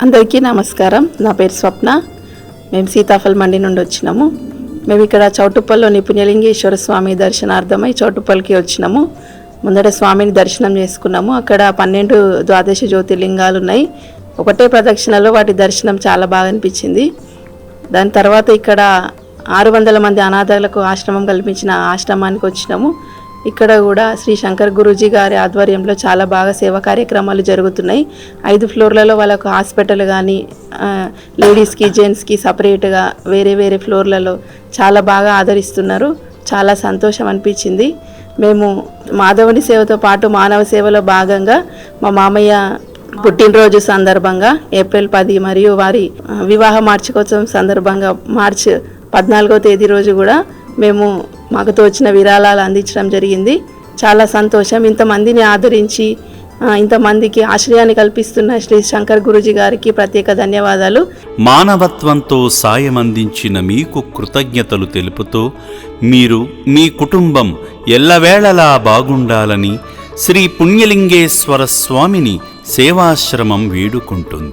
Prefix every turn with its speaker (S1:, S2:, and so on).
S1: అందరికీ నమస్కారం. నా పేరు స్వప్న. మేము సీతాఫల్ మండి నుండి వచ్చినాము. మేము ఇక్కడ చౌటుప్పల్లో పుణ్యలింగేశ్వర స్వామి దర్శనార్థమై చౌటుప్పల్కి వచ్చినాము. ముందట స్వామిని దర్శనం చేసుకున్నాము. అక్కడ 12 ద్వాదశ జ్యోతిర్లింగాలు ఉన్నాయి. ఒకటే ప్రదక్షిణలో వాటి దర్శనం చాలా బాగా అనిపించింది. దాని తర్వాత ఇక్కడ 600 మంది అనాథలకు ఆశ్రమం కల్పించిన ఆశ్రమానికి వచ్చినాము. ఇక్కడ కూడా శ్రీ శంకర్ గురూజీ గారి ఆధ్వర్యంలో చాలా బాగా సేవా కార్యక్రమాలు జరుగుతున్నాయి. 5 ఫ్లోర్లలో వాళ్ళకు హాస్పిటల్ కానీ లేడీస్కి జెంట్స్కి సపరేట్గా వేరే ఫ్లోర్లలో చాలా బాగా ఆదరిస్తున్నారు. చాలా సంతోషం అనిపించింది. మేము మాధవుని సేవతో పాటు మానవ సేవలో భాగంగా మా మామయ్య పుట్టినరోజు సందర్భంగా ఏప్రిల్ 10 మరియు వారి వివాహ వార్షికోత్సవం సందర్భంగా మార్చి 14వ తేదీ రోజు కూడా మేము మాకు తోచిన విరాళాలు అందించడం జరిగింది. చాలా సంతోషం. ఇంతమందిని ఆదరించి ఇంతమందికి ఆశ్రయాన్ని కల్పిస్తున్న శ్రీ శంకర్ గురూజీ గారికి ప్రత్యేక ధన్యవాదాలు.
S2: మానవత్వంతో సాయం అందించిన మీకు కృతజ్ఞతలు తెలుపుతూ మీరు మీ కుటుంబం ఎల్లవేళలా బాగుండాలని శ్రీ పుణ్యలింగేశ్వర స్వామిని సేవాశ్రమం వేడుకుంటుంది.